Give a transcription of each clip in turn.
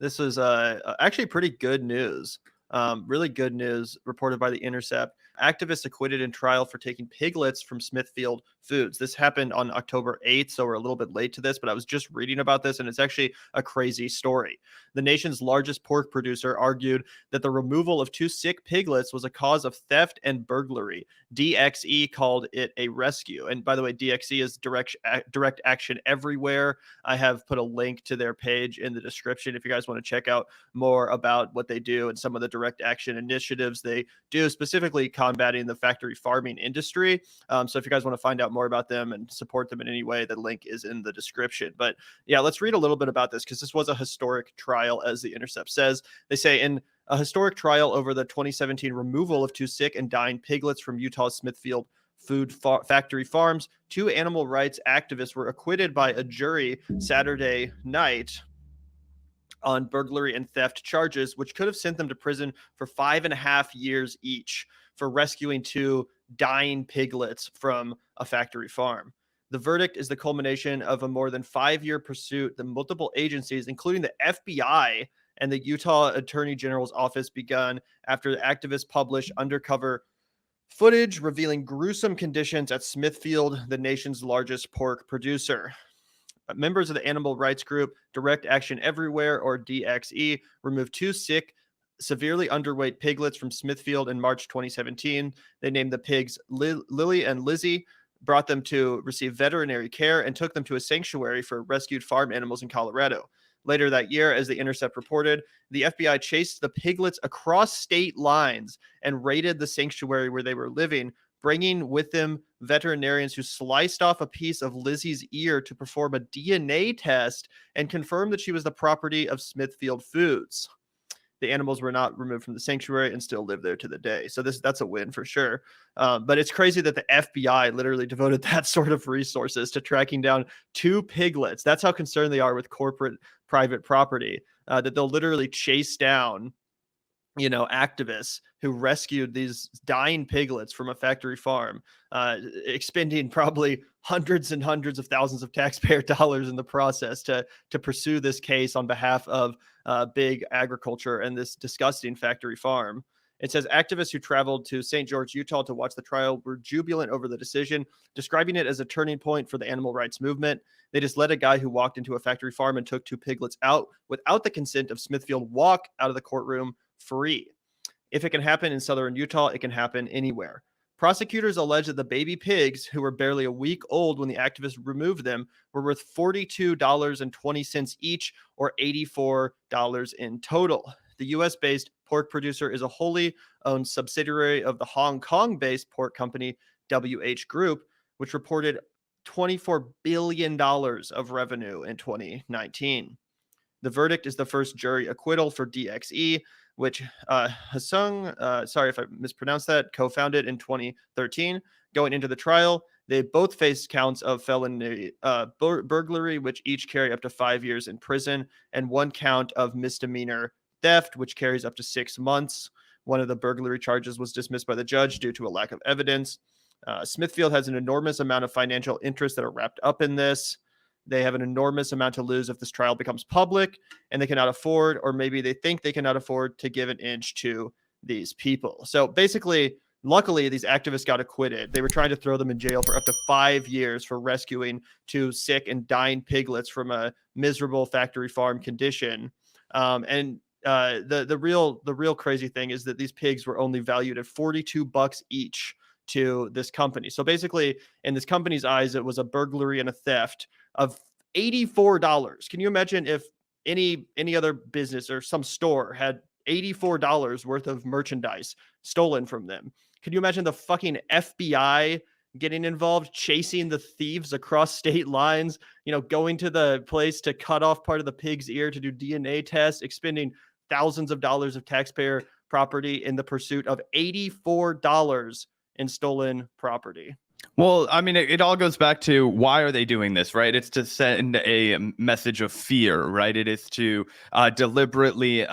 This was actually pretty good news. Really good news reported by The Intercept. Activists acquitted in trial for taking piglets from Smithfield Foods. This happened on October 8th, so we're a little bit late to this, but I was just reading about this, and it's actually a crazy story. The nation's largest pork producer argued that the removal of two sick piglets was a cause of theft and burglary. DXE called it a rescue. And by the way, DXE is direct action everywhere. I have put a link to their page in the description if you guys want to check out more about what they do and some of the direct action initiatives they do, specifically combating the factory farming industry. So if you guys want to find out more about them and support them in any way, the link is in the description. But yeah, let's read a little bit about this because this was a historic trial, as The Intercept says. They say in a historic trial over the 2017 removal of two sick and dying piglets from Utah's Smithfield factory farms, two animal rights activists were acquitted by a jury Saturday night on burglary and theft charges, which could have sent them to prison for 5.5 years each for rescuing two dying piglets from a factory farm. The verdict is the culmination of a more than 5-year pursuit that multiple agencies, including the FBI and the Utah Attorney General's office, begun after the activists published undercover footage revealing gruesome conditions at Smithfield, the nation's largest pork producer. Members of the animal rights group Direct Action Everywhere, or DXE, removed two sick, severely underweight piglets from Smithfield in March 2017. They named the pigs Lily and Lizzie, brought them to receive veterinary care, and took them to a sanctuary for rescued farm animals in Colorado. Later that year, as The Intercept reported, the FBI chased the piglets across state lines and raided the sanctuary where they were living, bringing with them veterinarians who sliced off a piece of Lizzie's ear to perform a DNA test and confirm that she was the property of Smithfield Foods. The animals were not removed from the sanctuary and still live there to the day. So that's a win for sure. But it's crazy that the FBI literally devoted that sort of resources to tracking down two piglets. That's how concerned they are with corporate private property, that they'll literally chase down activists who rescued these dying piglets from a factory farm, expending probably hundreds and hundreds of thousands of taxpayer dollars in the process to pursue this case on behalf of big agriculture and this disgusting factory farm. It says activists who traveled to St. George, Utah to watch the trial were jubilant over the decision, describing it as a turning point for the animal rights movement. They just let a guy who walked into a factory farm and took two piglets out without the consent of Smithfield walk out of the courtroom free. If it can happen in southern Utah, it can happen anywhere. Prosecutors allege that the baby pigs, who were barely a week old when the activists removed them, were worth $42.20 each, or $84 in total. The U.S.-based pork producer is a wholly owned subsidiary of the Hong Kong-based pork company WH Group, which reported $24 billion of revenue in 2019. The verdict is the first jury acquittal for DXE, which Hasung, sorry if I mispronounced that, co-founded in 2013. Going into the trial, they both faced counts of felony burglary, which each carry up to 5 years in prison, and one count of misdemeanor theft, which carries up to 6 months. One of the burglary charges was dismissed by the judge due to a lack of evidence. Smithfield has an enormous amount of financial interests that are wrapped up in this. They have an enormous amount to lose if this trial becomes public, and they cannot afford, or maybe they think they cannot afford, to give an inch to these people. So basically, luckily, these activists got acquitted. They were trying to throw them in jail for up to 5 years for rescuing two sick and dying piglets from a miserable factory farm condition. The real crazy thing is that these pigs were only valued at $42 each to this company. So basically, in this company's eyes, it was a burglary and a theft of $84. Can you imagine if any other business or some store had $84 worth of merchandise stolen from them? Can you imagine the fucking FBI getting involved, chasing the thieves across state lines, going to the place to cut off part of the pig's ear to do DNA tests, expending thousands of dollars of taxpayer property in the pursuit of $84 in stolen property? Well, I mean, it all goes back to, why are they doing this, right? It's to send a message of fear, right? It is to deliberately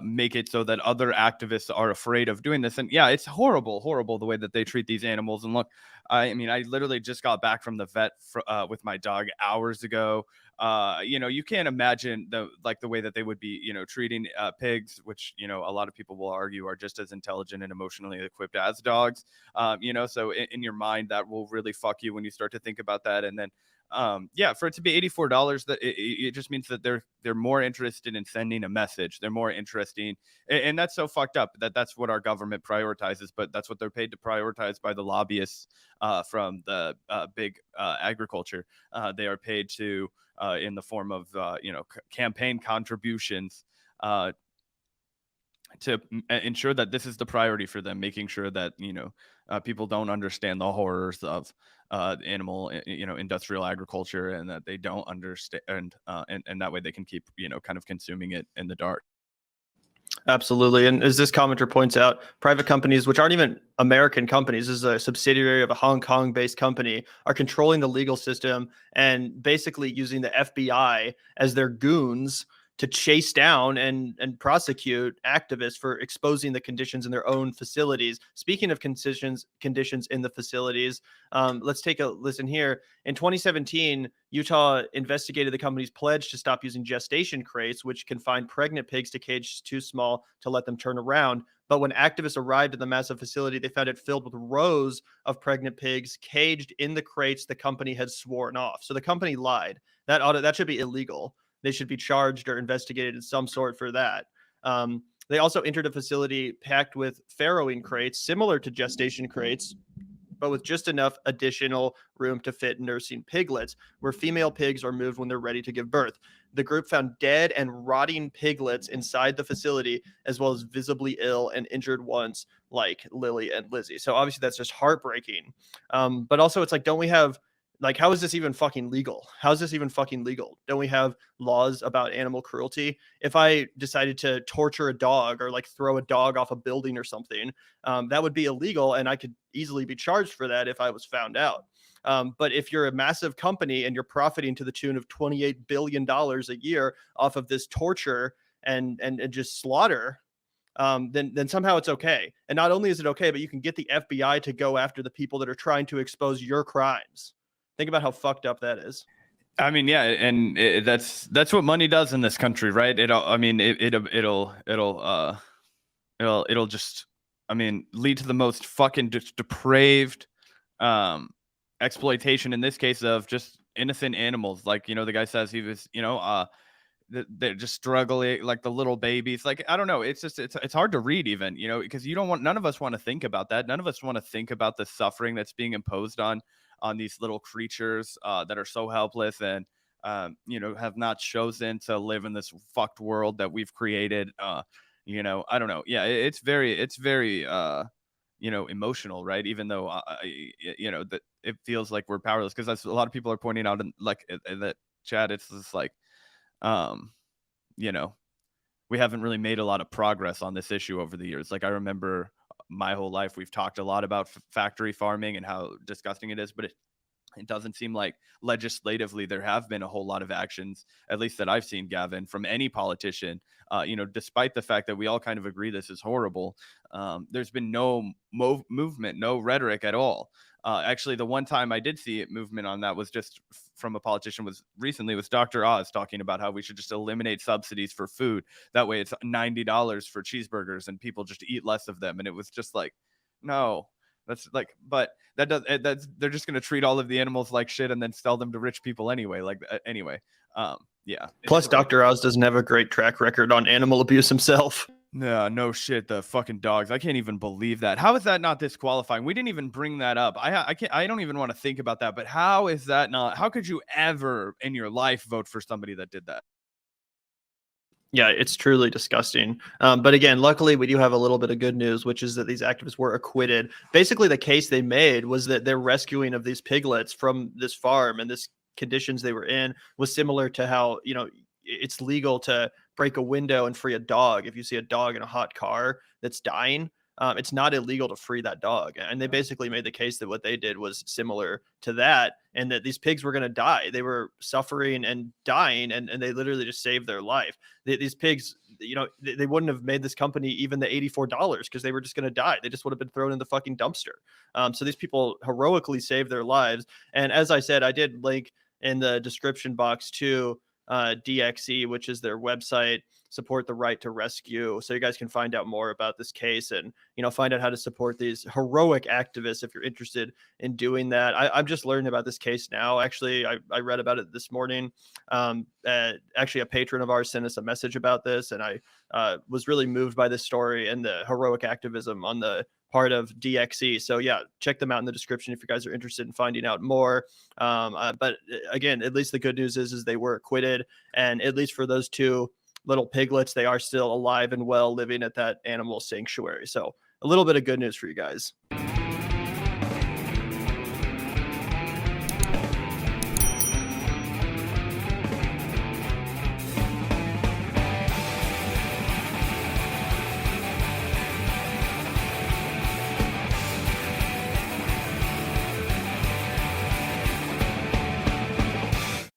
make it so that other activists are afraid of doing this. And yeah, it's horrible the way that they treat these animals. And look, I mean, I literally just got back from the vet with my dog hours ago. You can't imagine the way that they would be, treating pigs, which, a lot of people will argue are just as intelligent and emotionally equipped as dogs. So in your mind, that will really fuck you when you start to think about that. And then, yeah, for it to be $84, that it just means that they're more interested in sending a message. They're more interesting, and that's so fucked up that that's what our government prioritizes, but that's what they're paid to prioritize by the lobbyists from the big agriculture. They are paid to in the form of campaign contributions to ensure that this is the priority for them, making sure that people don't understand the horrors of animal industrial agriculture, and that they don't understand, and that way they can keep kind of consuming it in the dark. Absolutely. And as this commenter points out, private companies, which aren't even American companies, this is a subsidiary of a Hong Kong based company, are controlling the legal system and basically using the FBI as their goons to chase down and prosecute activists for exposing the conditions in their own facilities. Speaking of conditions in the facilities, let's take a listen here. In 2017, Utah investigated the company's pledge to stop using gestation crates, which confine pregnant pigs to cages too small to let them turn around. But when activists arrived at the massive facility, they found it filled with rows of pregnant pigs caged in the crates the company had sworn off. So the company lied. That should be illegal. They should be charged or investigated in some sort for that. They also entered a facility packed with farrowing crates, similar to gestation crates, but with just enough additional room to fit nursing piglets, where female pigs are moved when they're ready to give birth. The group found dead and rotting piglets inside the facility, as well as visibly ill and injured ones like Lily and Lizzie. So obviously that's just heartbreaking. But also it's like, don't we have, like, how is this even fucking legal? How is this even fucking legal? Don't we have laws about animal cruelty? If I decided to torture a dog or like throw a dog off a building or something, that would be illegal, and I could easily be charged for that if I was found out. But if you're a massive company and you're profiting to the tune of $28 billion a year off of this torture and just slaughter, then somehow it's okay. And not only is it okay, but you can get the FBI to go after the people that are trying to expose your crimes. Think about how fucked up that is. I mean, yeah, and that's what money does in this country, right? It'll just, I mean, lead to the most fucking depraved exploitation, in this case of just innocent animals. Like, the guy says he was, they're just struggling, like the little babies. Like, I don't know, it's just it's hard to read even, because none of us want to think about that. None of us want to think about the suffering that's being imposed on these little creatures that are so helpless and have not chosen to live in this fucked world that we've created. I don't know. Yeah, it's very emotional, right? Even though that it feels like we're powerless, because that's a lot of people are pointing out in that chat. It's just like, we haven't really made a lot of progress on this issue over the years. Like, I remember my whole life we've talked a lot about factory farming and how disgusting it is, but it doesn't seem like legislatively there have been a whole lot of actions, at least that I've seen, Gavin, from any politician. Despite the fact that we all kind of agree this is horrible, there's been no movement, no rhetoric at all. Actually, the one time I did see movement on that was just from a politician was Dr. Oz talking about how we should just eliminate subsidies for food. That way it's $90 for cheeseburgers and people just eat less of them. And it was just like, no, that's like, but they're just going to treat all of the animals like shit and then sell them to rich people anyway. Yeah. Plus, Dr. Oz doesn't have a great track record on animal abuse himself. No shit. The fucking dogs. I can't even believe that. How is that not disqualifying? We didn't even bring that up. I don't even want to think about that. But how is that not? How could you ever in your life vote for somebody that did that? Yeah, it's truly disgusting. But again, luckily, we do have a little bit of good news, which is that these activists were acquitted. Basically, the case they made was that their rescuing of these piglets from this farm and this conditions they were in was similar to how, it's legal to break a window and free a dog. If you see a dog in a hot car that's dying, it's not illegal to free that dog. And they basically made the case that what they did was similar to that, and that these pigs were going to die. They were suffering and dying, and they literally just saved their life. These pigs, they wouldn't have made this company even the $84 because they were just going to die. They just would have been thrown in the fucking dumpster. So these people heroically saved their lives. And as I said, I did link in the description box to DXE, which is their website, Support the Right to Rescue. So you guys can find out more about this case and, find out how to support these heroic activists if you're interested in doing that. I'm just learning about this case now. Actually, I read about it this morning. Actually, a patron of ours sent us a message about this, and I was really moved by this story and the heroic activism on the part of DXE. So yeah, check them out in the description if you guys are interested in finding out more. But again, at least the good news is they were acquitted, and at least for those two little piglets, they are still alive and well living at that animal sanctuary. So a little bit of good news for you guys.